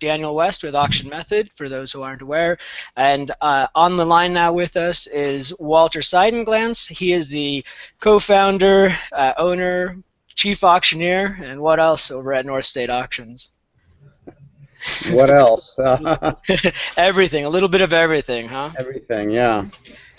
Daniel West with Auction Method, for those who aren't aware. And on the line now with us is Walter Siedenglanz. He is the co-founder, owner, chief auctioneer, and what else over at North State Auctions? What else? Everything, a little bit of everything, huh? Everything, yeah.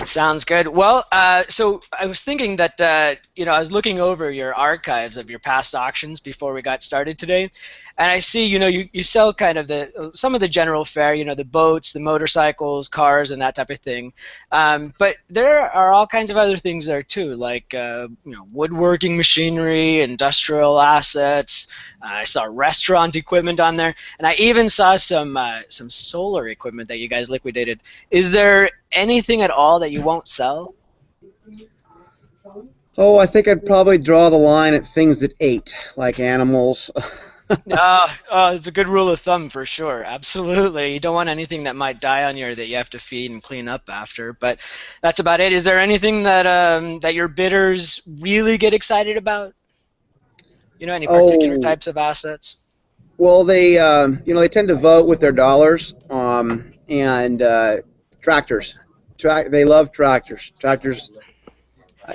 Sounds good. Well, so I was thinking that, I was looking over your archives of your past auctions before we got started today, and I see, you sell kind of some of the general fare, the boats, the motorcycles, cars, and that type of thing. But there are all kinds of other things there too, like, woodworking machinery, industrial assets. I saw restaurant equipment on there, and I even saw some solar equipment that you guys liquidated. Is there anything at all that you won't sell? Oh, I think I'd probably draw the line at things that ate, like animals. It's a good rule of thumb for sure. Absolutely. You don't want anything that might die on you or that you have to feed and clean up after. But that's about it. Is there anything that that your bidders really get excited about? Any particular types of assets? Well, they they tend to vote with their dollars, and tractors. They love tractors. Tractors.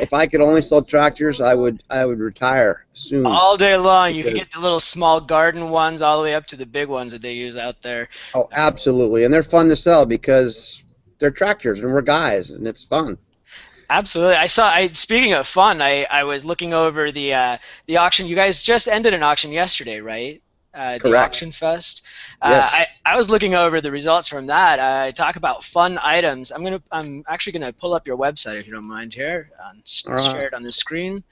If I could only sell tractors, I would retire soon. All day long. You could get the little small garden ones all the way up to the big ones that they use out there. Oh, absolutely. And they're fun to sell because they're tractors and we're guys, and it's fun. Absolutely. Speaking of fun, I was looking over the auction. You guys just ended an auction yesterday, right? Correct. The Auction Fest. Yes. I was looking over the results from that. Talk about fun items. I'm actually gonna pull up your website if you don't mind here. Share it on the screen.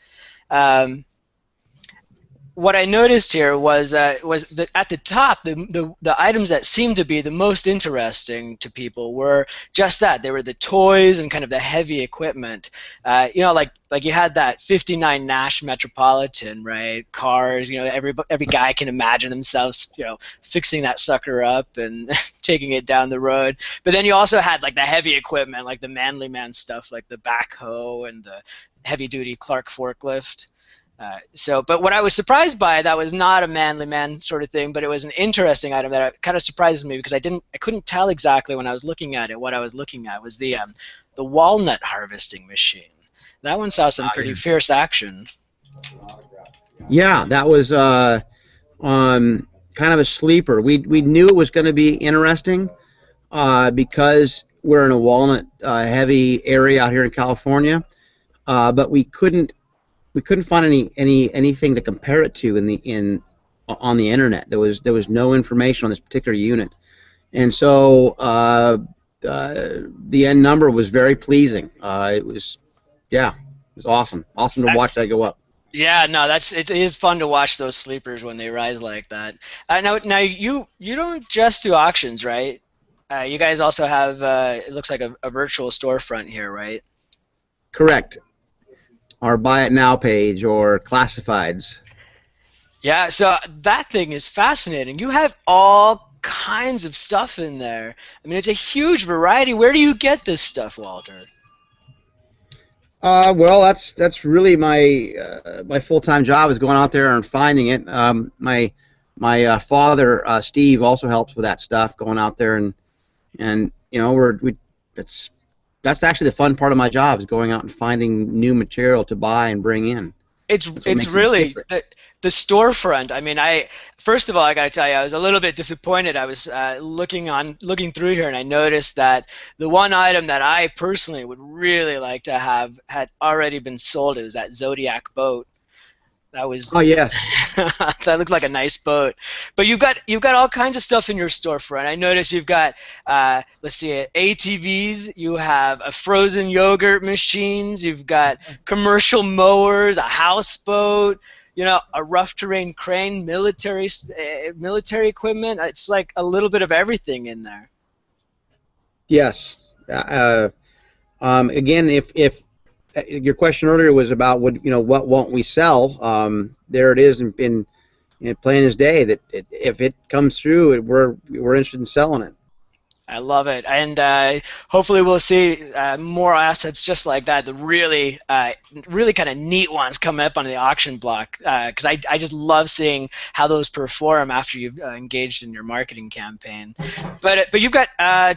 What I noticed here was that at the top, the items that seemed to be the most interesting to people were just that. They were the toys and kind of the heavy equipment. Like you had that '59 Nash Metropolitan, right? Cars. Every guy can imagine themselves, fixing that sucker up and taking it down the road. But then you also had like the heavy equipment, like the manly man stuff, like the backhoe and the heavy-duty Clark forklift. But what I was surprised by, that was not a manly man sort of thing, but it was an interesting item that kind of surprises me because I couldn't tell exactly when I was looking at it what I was looking at. Was the walnut harvesting machine. That one saw some pretty fierce action. Yeah, that was kind of a sleeper. We knew it was going to be interesting because we're in a walnut heavy area out here in California, but we couldn't find anything to compare it to on the internet. There was no information on this particular unit, and so the end number was very pleasing. It was awesome to watch that go up. Yeah, no, it is fun to watch those sleepers when they rise like that. Now you don't just do auctions, right? You guys also have it looks like a virtual storefront here, right? Correct. Our Buy It Now page or classifieds. Yeah, so that thing is fascinating. You have all kinds of stuff in there. I mean, it's a huge variety. Where do you get this stuff, Walter? Well, that's really my full-time job is going out there and finding it. My father Steve also helps with that stuff, going out there and that's actually the fun part of my job, is going out and finding new material to buy and bring in. It's really the storefront. I mean, first of all, I got to tell you, I was a little bit disappointed. I was looking through here, and I noticed that the one item that I personally would really like to have had already been sold. It was that Zodiac boat. That was. Oh yes. That looked like a nice boat. But you've got all kinds of stuff in your storefront. I noticed you've got let's see, ATVs. You have a frozen yogurt machines. You've got commercial mowers, a houseboat. A rough terrain crane, military equipment. It's like a little bit of everything in there. Yes. Again, if your question earlier was about what won't we sell? There it is in plain as day that if it comes through, we're interested in selling it. I love it, and hopefully we'll see more assets just like that. The really kind of neat ones come up on the auction block because I just love seeing how those perform after you've engaged in your marketing campaign. But you've got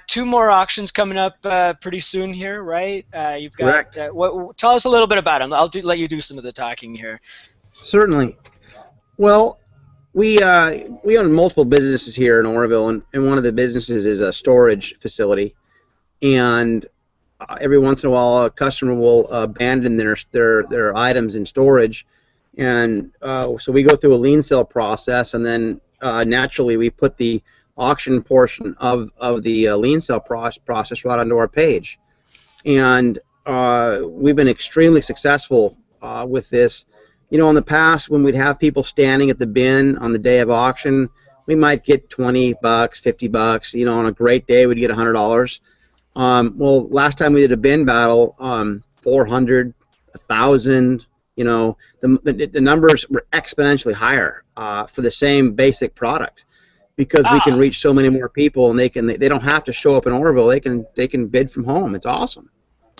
two more auctions coming up pretty soon here, right? You've got Correct. tell us a little bit about them. Let you do some of the talking here. Certainly. Well, we own multiple businesses here in Oroville, and one of the businesses is a storage facility. And every once in a while, a customer will abandon their items in storage, and so we go through a lien sale process, and then naturally we put the auction portion of the lien sale process right onto our page. And we've been extremely successful with this. You know, in the past, when we'd have people standing at the bin on the day of auction, we might get $20, $50. You know, on a great day, we'd get $100. Well, last time we did a bin battle, 400, 1,000. You know, the numbers were exponentially higher for the same basic product, because we can reach so many more people, and they don't have to show up in Oroville. They can bid from home. It's awesome.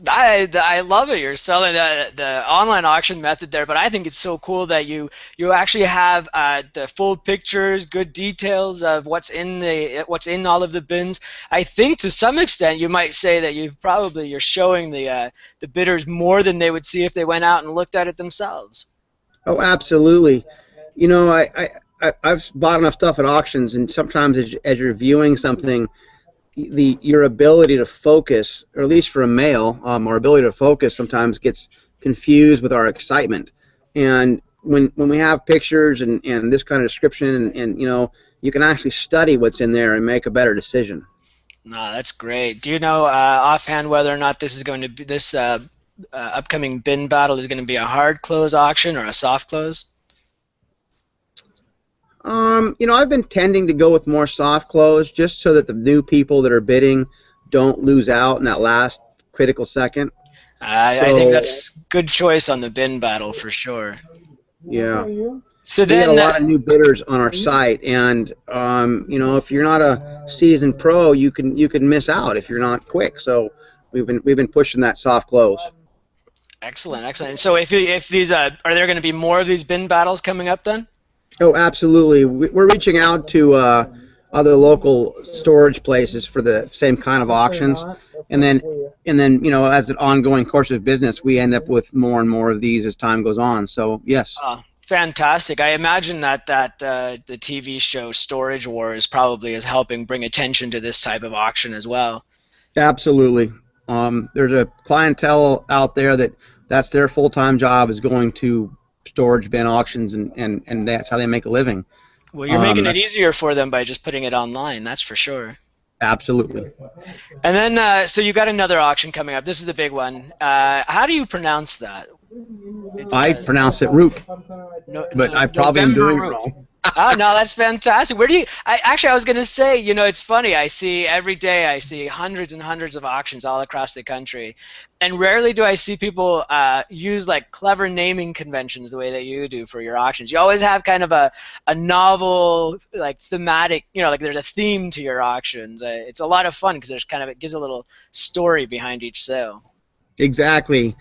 I love it. You're selling the online auction method there, but I think it's so cool that you actually have the full pictures, good details of what's in all of the bins. I think to some extent you might say that you're showing the bidders more than they would see if they went out and looked at it themselves. Oh, absolutely. You know, I've bought enough stuff at auctions, and sometimes as you're viewing something, your ability to focus, or at least for a male, our ability to focus sometimes gets confused with our excitement. And when we have pictures and this kind of description, and you know, you can actually study what's in there and make a better decision. No, that's great. Do you know offhand whether or not this is going to be this upcoming bin battle is going to be a hard close auction or a soft close? You know, I've been tending to go with more soft close, just so that the new people that are bidding don't lose out in that last critical second. I think that's good choice on the bin battle for sure. Yeah. So we then, had a lot of new bidders on our site, and you know, if you're not a seasoned pro, you can miss out if you're not quick. So we've been pushing that soft close. excellent, excellent. So if these are there going to be more of these bin battles coming up then? Oh, absolutely. We're reaching out to other local storage places for the same kind of auctions, and then you know, as an ongoing course of business, we end up with more and more of these as time goes on. So yes. Fantastic. I imagine that the TV show Storage Wars probably is helping bring attention to this type of auction as well. Absolutely. There's a clientele out there that's their full-time job, is going to storage bin auctions, and that's how they make a living. Well, you're making it easier for them by just putting it online, that's for sure. Absolutely. And then, so you got another auction coming up. This is the big one. How do you pronounce that? I pronounce it root, but I probably am doing it wrong. Oh, no, that's fantastic. Where do you? Actually, I was going to say, you know, it's funny. Every day I see hundreds and hundreds of auctions all across the country, and rarely do I see people use like clever naming conventions the way that you do for your auctions. You always have kind of a novel, like thematic, you know, like there's a theme to your auctions. It's a lot of fun because it gives a little story behind each sale. Exactly.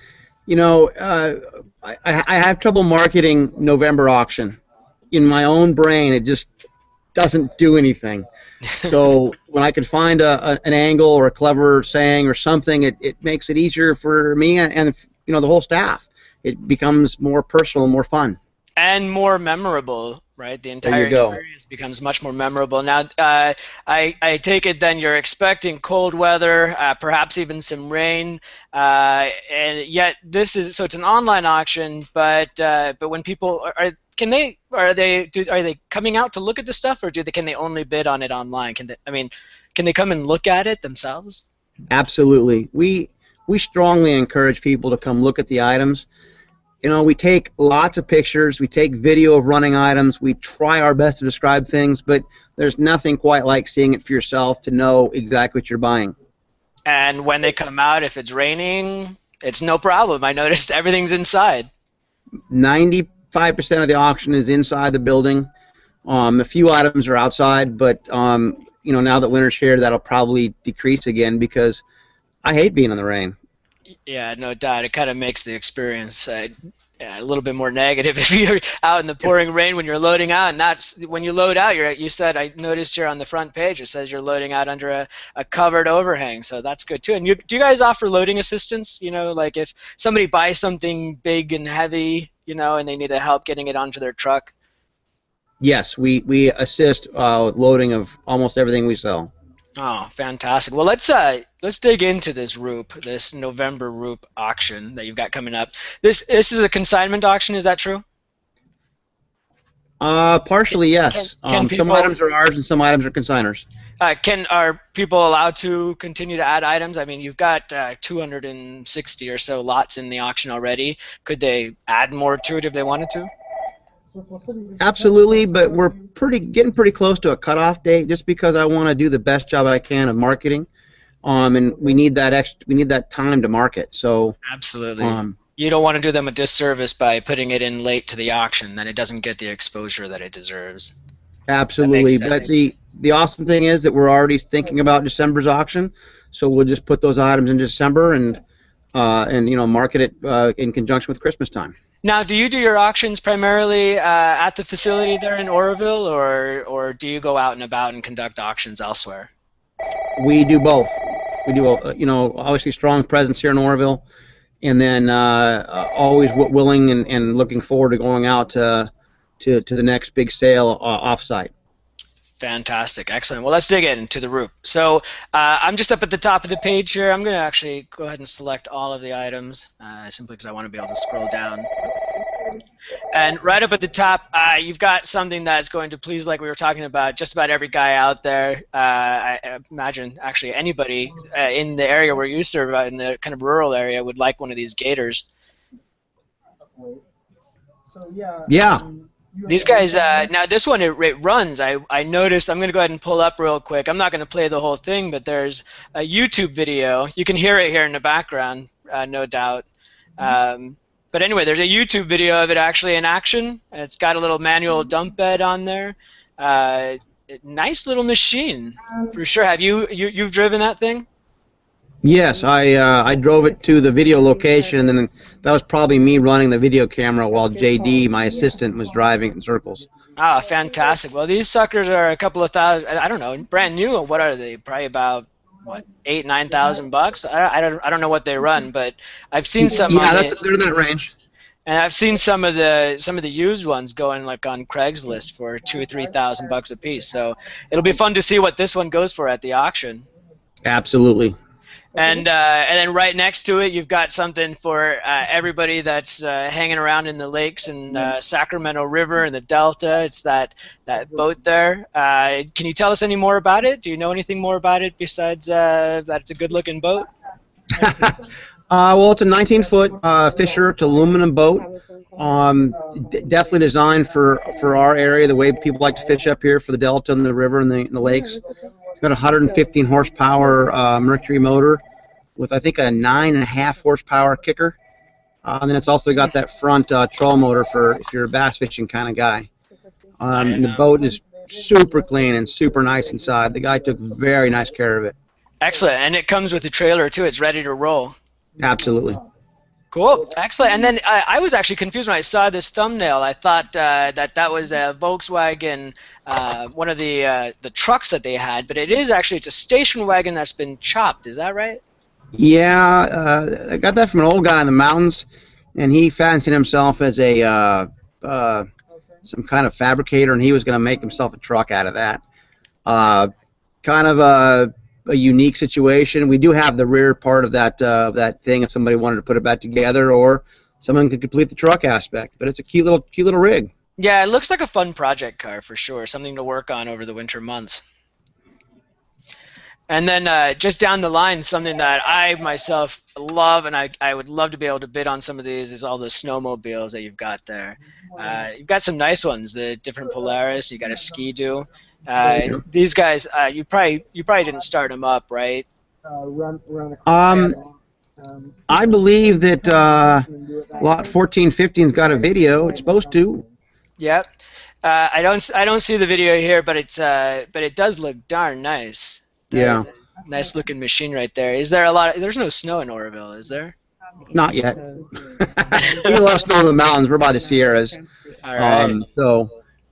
You know, I have trouble marketing November auction. In my own brain, it just doesn't do anything. So when I can find an angle or a clever saying or something, it makes it easier for me and you know, the whole staff. It becomes more personal and more fun. And more memorable, right? The entire experience becomes much more memorable. Now, I take it then you're expecting cold weather, perhaps even some rain, and yet so it's an online auction. But when people are they coming out to look at the stuff, or can they only bid on it online? Can they come and look at it themselves? Absolutely. We strongly encourage people to come look at the items. You know, we take lots of pictures, we take video of running items, we try our best to describe things, but there's nothing quite like seeing it for yourself to know exactly what you're buying. And when they come out, if it's raining, it's no problem. I noticed everything's inside. 95% of the auction is inside the building. A few items are outside, but now that winter's here, that'll probably decrease again because I hate being in the rain. Yeah, no doubt. It kind of makes the experience yeah, a little bit more negative if you're out in the pouring rain when you're loading out. And that's when you load out. You said, I noticed here on the front page it says you're loading out under a covered overhang, so that's good too. And do you guys offer loading assistance? Like if somebody buys something big and heavy, and they need help getting it onto their truck. Yes, we assist with loading of almost everything we sell. Oh, fantastic. Well, let's dig into this this November ROOP auction that you've got coming up. This is a consignment auction, is that true? Partially, yes. Can people, some items are ours and some items are consigners. Are people allowed to continue to add items? I mean, you've got 260 or so lots in the auction already. Could they add more to it if they wanted to? Absolutely, but we're getting pretty close to a cutoff date just because I want to do the best job I can of marketing, and we need that time to market. So absolutely, you don't want to do them a disservice by putting it in late to the auction, then it doesn't get the exposure that it deserves. Absolutely, but the awesome thing is that we're already thinking about December's auction, so we'll just put those items in December and market it in conjunction with Christmas time. Now, do you do your auctions primarily at the facility there in Oroville, or do you go out and about and conduct auctions elsewhere? We do both. We do, obviously strong presence here in Oroville, and then always willing and looking forward to going out to the next big sale off-site. Fantastic, excellent. Well, let's dig into the ROOP. So I'm just up at the top of the page here. I'm going to actually go ahead and select all of the items simply because I want to be able to scroll down. And right up at the top, you've got something that's going to please, like we were talking about, just about every guy out there. I imagine actually anybody in the area where you serve, in the kind of rural area, would like one of these gators. Yeah. These guys, now this one, it runs. I noticed, I'm going to go ahead and pull up real quick. I'm not going to play the whole thing, but there's a YouTube video. You can hear it here in the background, no doubt. But anyway, there's a YouTube video of it actually in action. It's got a little manual dump bed on there. Nice little machine, for sure. Have you've driven that thing? Yes, I drove it to the video location, and then that was probably me running the video camera while JD, my assistant, was driving in circles. Ah, fantastic. Well, these suckers are a couple of thousand, I don't know, brand new. What are they? Probably about, what, $8,000–9,000 bucks? I don't know what they run, but I've seen some. Yeah, they're in that range. And I've seen some of the used ones going like on Craigslist for $2,000 or $3,000 bucks a piece. So it'll be fun to see what this one goes for at the auction. Absolutely. And then right next to it, you've got something for everybody that's hanging around in the lakes and Sacramento River and the Delta. It's that boat there. Can you tell us any more about it? Do you know anything more about it besides that it's a good-looking boat? Well, it's a 19-foot Fisher to aluminum boat. Definitely designed for our area, the way people like to fish up here for the Delta and the river and the lakes. It's got a 115 horsepower Mercury motor with, I think, a 9.5 horsepower kicker. And then it's also got that front troll motor for if you're a bass fishing kind of guy. And the boat is super clean and super nice inside. The guy took very nice care of it. Excellent. And it comes with a trailer, too. It's ready to roll. Absolutely. Cool, excellent. And then I was actually confused when I saw this thumbnail. I thought that was a Volkswagen, one of the trucks that they had, but it's a station wagon that's been chopped. Is that right? Yeah, I got that from an old guy in the mountains, and he fancied himself as a some kind of fabricator, and he was going to make himself a truck out of that. Kind of a unique situation. We do have the rear part of that thing if somebody wanted to put it back together, or someone could complete the truck aspect. But it's a cute little rig. Yeah, it looks like a fun project car for sure. Something to work on over the winter months. And then just down the line, something that I myself love, and I would love to be able to bid on some of these, is all the snowmobiles that you've got there. You've got some nice ones, the different Polaris. You got a Ski-Doo. These guys, you probably didn't start them up, right? I believe that lot 1415's got a video. It's supposed to. Yep. I don't see the video here, but it does look darn nice. That Yeah, is a nice looking machine right there. Is there a lot there's no snow in Oroville, is there? not yet. We get a lot of snow in the mountains. We're by the Sierras. All right. So,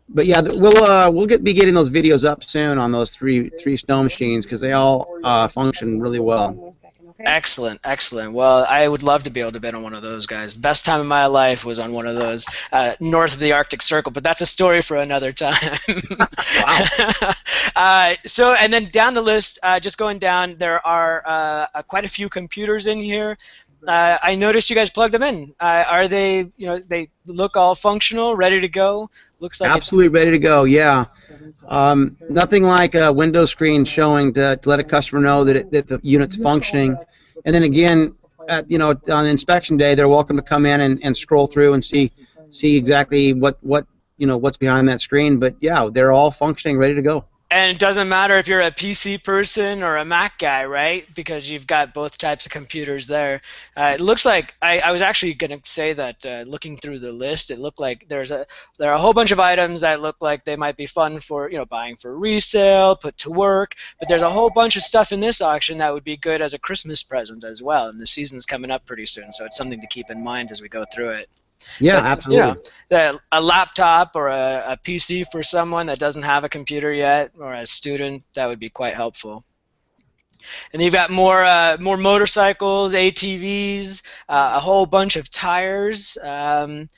but yeah, we'll be getting those videos up soon on those three snow machines because they all function really well. Excellent, excellent. Well, I would love to be able to bid on one of those guys. The best time of my life was on one of those north of the Arctic Circle, but that's a story for another time. Wow. So, and then down the list, just going down, there are quite a few computers in here. I noticed you guys plugged them in. Are they, they look all functional, ready to go? Looks like Absolutely ready to go. Yeah. Nothing like a window screen showing to let a customer know that the unit's functioning. And then again, on inspection day, they're welcome to come in and scroll through and see exactly what's behind that screen. But yeah, they're all functioning, ready to go. And it doesn't matter if you're a PC person or a Mac guy, right? Because you've got both types of computers there. It looks like I was actually going to say that looking through the list, it looked like there are a whole bunch of items that look like they might be fun for buying for resale, put to work. But there's a whole bunch of stuff in this auction that would be good as a Christmas present as well. And the season's coming up pretty soon, so it's something to keep in mind as we go through it. Yeah, But absolutely. a laptop or a PC for someone that doesn't have a computer yet, or a student, that would be quite helpful. And you've got more motorcycles, ATVs, a whole bunch of tires. I'm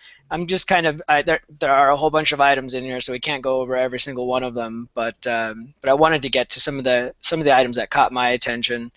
just kind of there are a whole bunch of items in here, so we can't go over every single one of them. But I wanted to get to some of the items that caught my attention.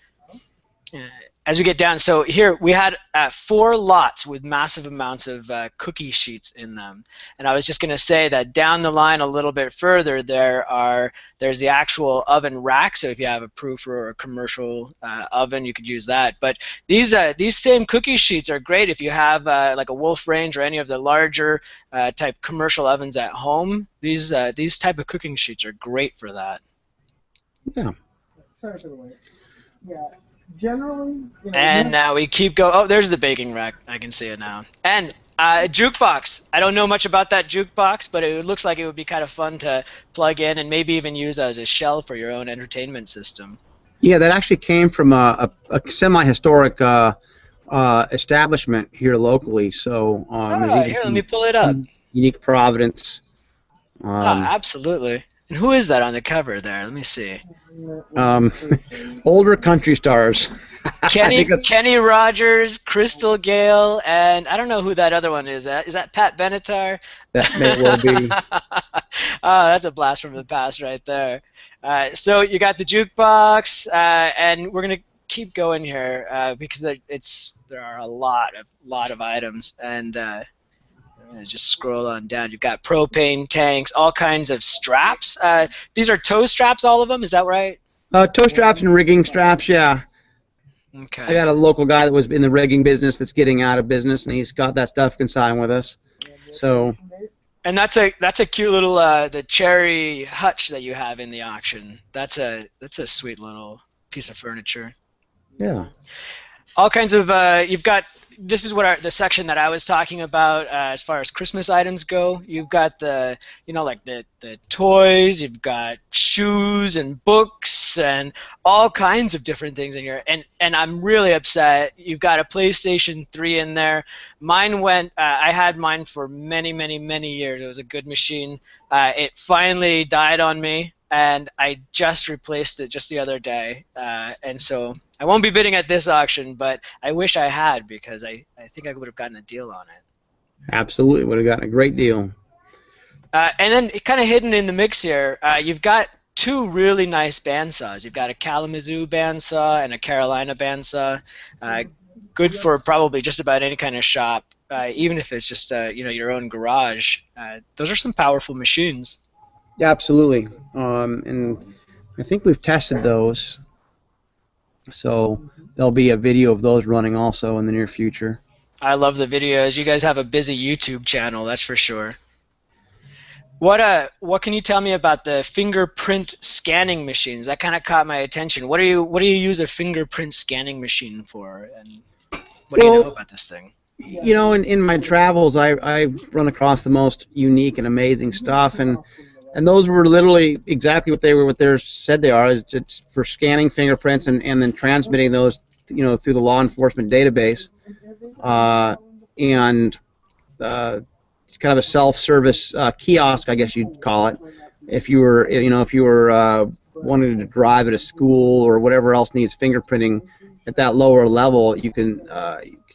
As we get down, so here we had 4 lots with massive amounts of cookie sheets in them, and I was just going to say that down the line a little bit further, there's the actual oven rack. So if you have a proofer or a commercial oven, you could use that. But these same cookie sheets are great if you have like a Wolf Range or any of the larger type commercial ovens at home. These type of cooking sheets are great for that. Yeah. Sorry for the wait. Yeah. Generally, And now we keep going. Oh, there's the baking rack. I can see it now. And a jukebox. I don't know much about that jukebox, but it looks like it would be kind of fun to plug in and maybe even use as a shell for your own entertainment system. Yeah, that actually came from a semi-historic establishment here locally. So there's Oh, even here, let me some pull it up. unique providence. Ah, absolutely. And who is that on the cover there? Let me see. Um, older country stars. I think that's, Kenny Rogers, Crystal Gale, and I don't know who that other one is. Is that Pat Benatar? that may well be. Oh, that's a blast from the past right there. So you got the jukebox, and we're gonna keep going here because there are a lot of items, and I'm gonna just scroll on down. You've got propane tanks, all kinds of straps. These are tow straps, all of them. Is that right? Tow straps and rigging straps, yeah. I Okay. got a local guy that was in the rigging business that's getting out of business, and he's got that stuff consigned with us. So, And that's a cute little the cherry hutch that you have in the auction. That's a sweet little piece of furniture. yeah. All kinds of you've got. This is the section that I was talking about as far as Christmas items go. You've got like the toys. You've got shoes and books and all kinds of different things in here. And I'm really upset. You've got a PlayStation 3 in there. Mine went. I had mine for many, many, many years. It was a good machine. It finally died on me, and I just replaced it just the other day. And so I won't be bidding at this auction, but I wish I had, because I think I would have gotten a deal on it. Absolutely, would have gotten a great deal. And then kind of hidden in the mix here, you've got 2 really nice bandsaws. You've got a Kalamazoo bandsaw and a Carolina bandsaw. Good for probably just about any kind of shop, even if it's just your own garage. Those are some powerful machines. Yeah, absolutely. And I think we've tested those. So there'll be a video of those running also in the near future. I love the videos. You guys have a busy YouTube channel, that's for sure. What can you tell me about the fingerprint scanning machines? That kind of caught my attention. What do you use a fingerprint scanning machine for, and what do you know about this thing? You know, in my travels, I run across the most unique and amazing stuff, and those were literally exactly what they said they are. It's for scanning fingerprints and then transmitting those, you know, through the law enforcement database, and it's kind of a self-service kiosk, I guess you'd call it. If you were, you know, if you were wanting to drive at a school or whatever else needs fingerprinting at that lower level, you can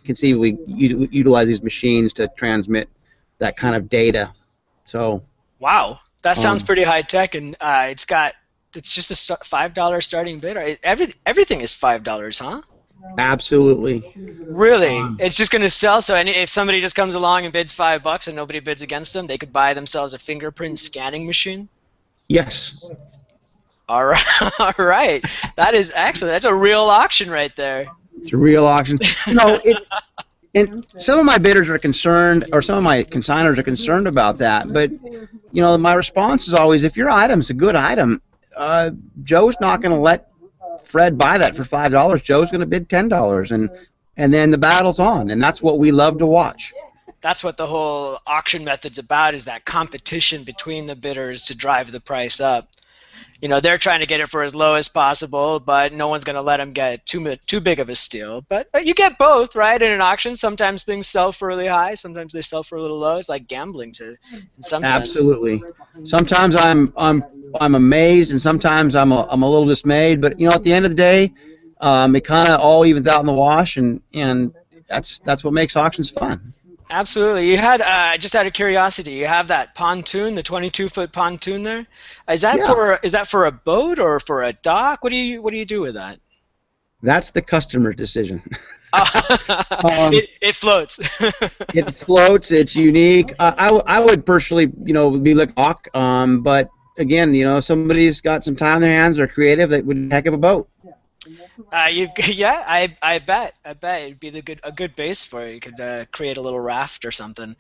conceivably utilize these machines to transmit that kind of data. So, Wow, that sounds um, pretty high tech, and it's just a $5 starting bid. Everything is $5, huh? absolutely. Really? Um, It's just going to sell. So if somebody just comes along and bids $5 and nobody bids against them, they could buy themselves a fingerprint scanning machine. yes, All right, all right. That is excellent. That's a real auction right there. it's a real auction. You know, and some of my bidders are concerned, or some of my consigners are concerned about that. But you know, my response is always, if your item's a good item, Joe's not going to let Fred buy that for $5. Joe's going to bid $10, and then the battle's on, and that's what we love to watch. That's what the whole auction method's about, is that competition between the bidders to drive the price up. You know, they're trying to get it for as low as possible, but no one's going to let them get too big of a steal. But you get both, right? In an auction, sometimes things sell for really high, sometimes they sell for a little low. It's like gambling, in some sense. Absolutely. Sometimes I'm amazed, and sometimes I'm a little dismayed. But you know, at the end of the day, it kind of all evens out in the wash, and that's what makes auctions fun. Absolutely. You had, just out of curiosity, you have that pontoon, the 22-foot pontoon there. Yeah, Is that for a boat or for a dock? What do you do with that? that's the customer's decision. It, it floats. It floats. It's unique. I would personally, you know, be like Hawk. But again, you know, somebody's got some time on their hands. They're creative. That would heck of a boat. Yeah, I bet it'd be a good base for it. You could create a little raft or something.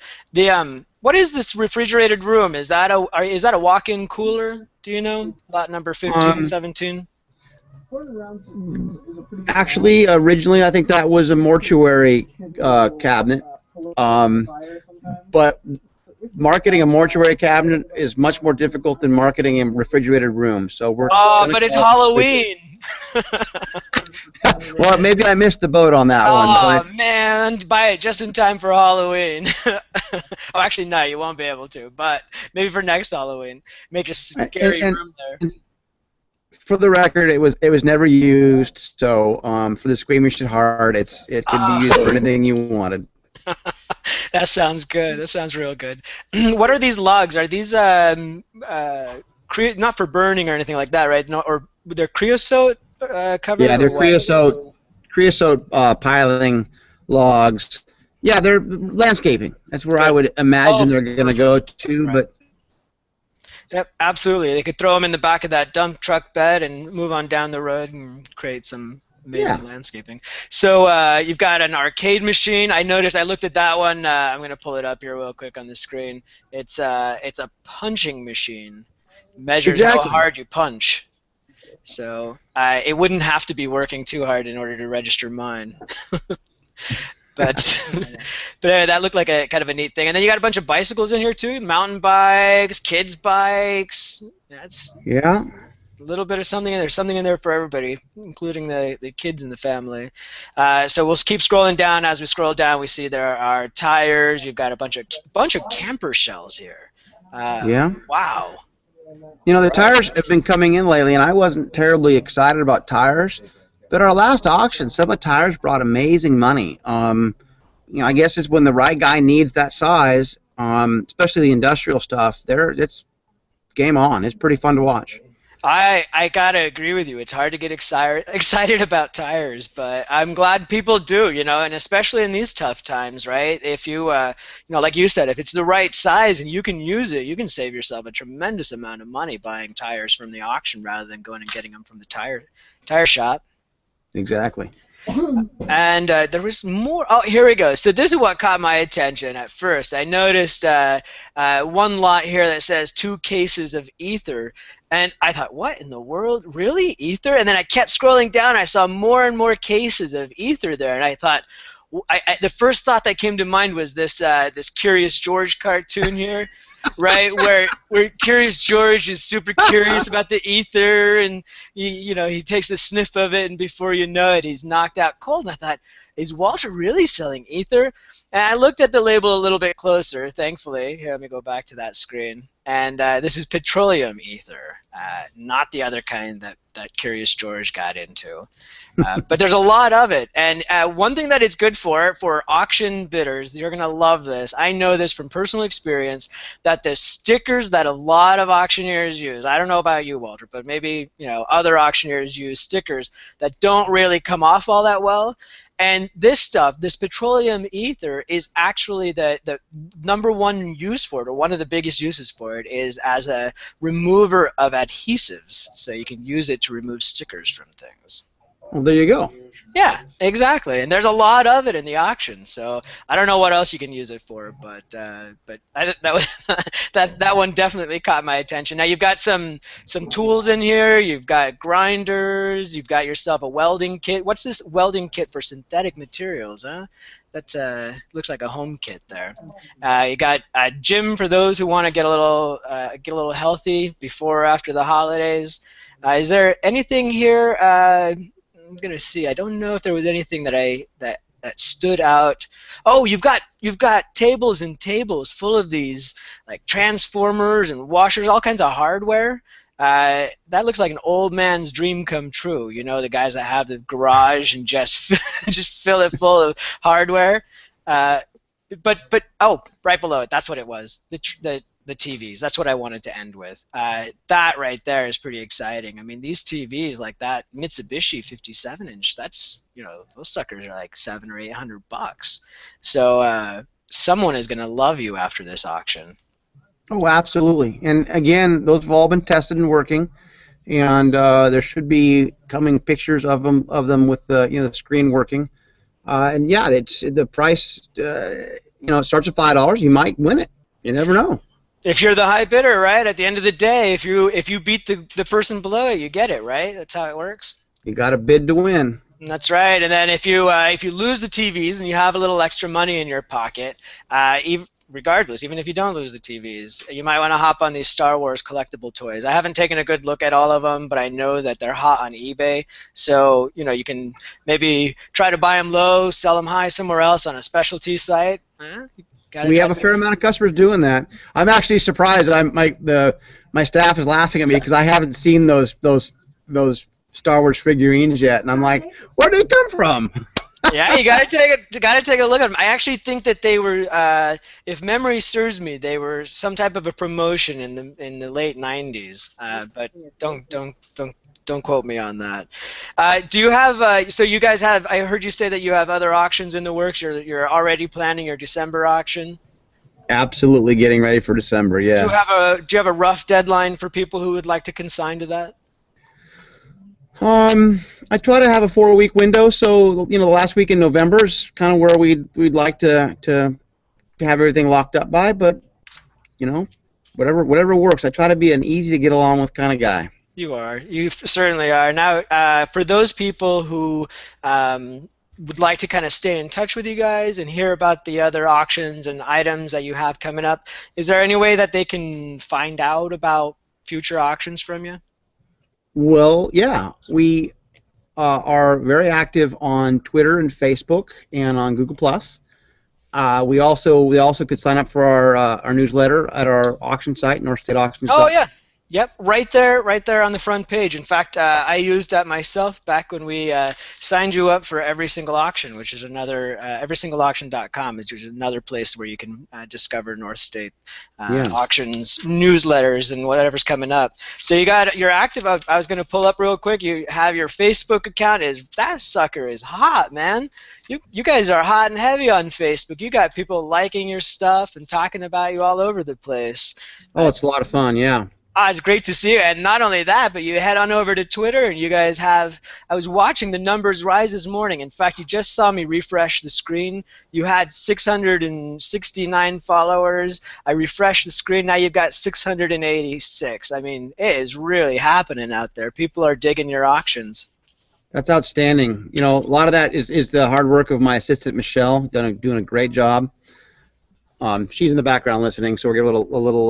What is this refrigerated room? Is that a walk-in cooler? Do you know? Lot number 15, Um, 17. Actually, originally, I think that was a mortuary cabinet. Um, but marketing a mortuary cabinet is much more difficult than marketing a refrigerated room. So we're Oh, gonna but it's call Halloween. well, maybe I missed the boat on that one, Oh but man, buy it just in time for Halloween. Oh, actually, no, you won't be able to. But maybe for next Halloween, make a scary and room there. for the record, it was never used. So for the Squeamish at Heart, it could be used for anything you wanted. That sounds good. That sounds real good. What are these logs? Are these not for burning or anything like that, right? No, or they're creosote covered Yeah, or they're what? creosote piling logs. Yeah, they're landscaping. That's where I Good. would imagine Oh, they're going to perfect. go to. Right. But Yep, absolutely. They could throw them in the back of that dump truck bed and move on down the road and create some yeah, amazing landscaping. So you've got an arcade machine. I noticed. I looked at that one. I'm going to pull it up here real quick on the screen. It's a punching machine. Measures how exactly. hard you punch. So it wouldn't have to be working too hard in order to register mine. But that looked like a kind of a neat thing. And then you got a bunch of bicycles in here too, mountain bikes, kids bikes. That's Yeah. a little bit of something in there. Something in there for everybody, including the kids in the family. So we'll keep scrolling down. As we scroll down, we see there are tires. You've got a bunch of camper shells here. Yeah. Wow. You know, the Right. tires have been coming in lately, and I wasn't terribly excited about tires. But our last auction, some of the tires brought amazing money. You know, I guess it's when the right guy needs that size, especially the industrial stuff. It's game on. It's pretty fun to watch. I gotta agree with you. It's hard to get excited about tires, but I'm glad people do, you know, and especially in these tough times, right? If you know, like you said, if it's the right size and you can use it, you can save yourself a tremendous amount of money buying tires from the auction rather than going and getting them from the tire shop. Exactly. And there was more. Oh, here we go. So this is what caught my attention at first. I noticed one lot here that says 2 cases of ether, and I thought, what in the world? Really? Ether? And then I kept scrolling down. I saw more and more cases of ether there, and I thought, the first thought that came to mind was this Curious George cartoon here, right? Where Curious George is super curious about the ether, and he takes a sniff of it, and before you know it, he's knocked out cold. And I thought, is Walter really selling ether? And I looked at the label a little bit closer, thankfully. Here, let me go back to that screen. And this is petroleum ether, not the other kind that Curious George got into. But there's a lot of it. And one thing that it's good for auction bidders, you're going to love this. I know this from personal experience, that the stickers that a lot of auctioneers use, I don't know about you, Walter, but maybe other auctioneers use stickers that don't really come off all that well. And this stuff, this petroleum ether, is actually the #1 use for it, or one of the biggest uses for it, is as a remover of adhesives. So you can use it to remove stickers from things. Well, there you go. Yeah, exactly. And there's a lot of it in the auction. So I don't know what else you can use it for, but that one definitely caught my attention. Now you've got some tools in here. You've got grinders. You've got yourself a welding kit. What's this welding kit for synthetic materials, huh? That looks like a home kit there. You got a gym for those who want to get a little healthy before or after the holidays. Is there anything here? I'm gonna see. I don't know if there was anything that stood out. Oh, you've got tables and tables full of these like transformers and washers, all kinds of hardware. That looks like an old man's dream come true. The guys that have the garage and just just fill it full of hardware. But oh, right below it, that's what it was. The TVs. That's what I wanted to end with. That right there is pretty exciting. I mean, these TVs like that Mitsubishi 57-inch, that's, those suckers are like $700 or $800. So someone is going to love you after this auction. Oh, absolutely. And again, those have all been tested and working, and there should be coming pictures of them with the screen working. And yeah, it's the price. It starts at $5. You might win it. You never know. If you're the high bidder, right? At the end of the day, if you beat the person below you, you get it, right? That's how it works. You got to bid to win. That's right. And then if you lose the TVs and you have a little extra money in your pocket, regardless, even if you don't lose the TVs, you might want to hop on these Star Wars collectible toys. I haven't taken a good look at all of them, but I know that they're hot on eBay. So you can maybe try to buy them low, sell them high somewhere else on a specialty site. We have a fair amount of customers doing that. I'm actually surprised. My staff is laughing at me because I haven't seen those Star Wars figurines yet, and I'm like, where did they come from? Yeah, you gotta take a look at them. I actually think that they were, if memory serves me, they were some type of a promotion in the late '90s. But don't quote me on that. Do you have? So you guys have? I heard you say that you have other auctions in the works. You're already planning your December auction. Absolutely, getting ready for December. Yeah. Do you have a rough deadline for people who would like to consign to that? I try to have a 4-week window, so the last week in November is kind of where we'd like to have everything locked up by. But whatever works. I try to be an easy to get along with kind of guy. You are. You certainly are. Now, for those people who would like to kind of stay in touch with you guys and hear about the other auctions and items that you have coming up, is there any way that they can find out about future auctions from you? Well, yeah. We are very active on Twitter and Facebook and on Google+. We also could sign up for our newsletter at our auction site, NorthStateAuctions. Oh, yeah. Yep, right there on the front page. In fact, I used that myself back when we signed you up for Every Single Auction, which is another everysingleauction.com, which is another place where you can discover North State Auctions newsletters and whatever's coming up. So you're active. I was going to pull up real quick. You have your Facebook account. That sucker is hot, man. You guys are hot and heavy on Facebook. You got people liking your stuff and talking about you all over the place. Oh, it's a lot of fun, yeah. It's great to see you, and not only that, but you head on over to Twitter, and you guys have. I was watching the numbers rise this morning. In fact, you just saw me refresh the screen. You had 669 followers. I refreshed the screen. Now you've got 686. I mean, it is really happening out there. People are digging your auctions. That's outstanding. You know, a lot of that is the hard work of my assistant Michelle, doing a great job. She's in the background listening, so we'll give a little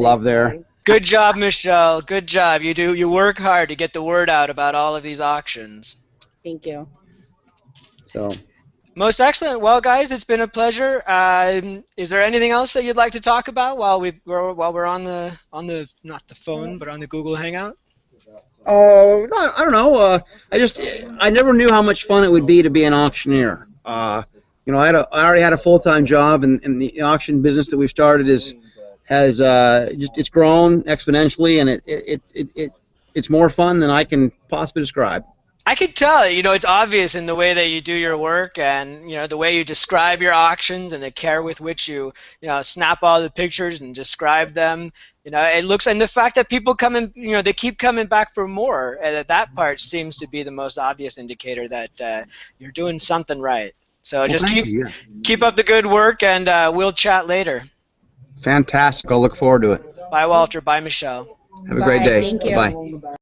love there. Good job, Michelle. Good job. You work hard to get the word out about all of these auctions. Thank you. So. Most excellent. Well, guys, it's been a pleasure. Is there anything else that you'd like to talk about while we're on the not the phone but on the Google Hangout? I don't know. I never knew how much fun it would be to be an auctioneer. You know, I already had a full-time job, and the auction business that we've started it's grown exponentially, and it's more fun than I can possibly describe. I could tell, you know, it's obvious in the way that you do your work, and you know the way you describe your auctions and the care with which you snap all the pictures and describe them. You know, it looks, and the fact that people come in, you know, they keep coming back for more. And that part seems to be the most obvious indicator that you're doing something right. So just keep up the good work, and we'll chat later. Fantastic. I'll look forward to it. Bye, Walter. Bye, Michelle. Have a great day. Thank you. Bye.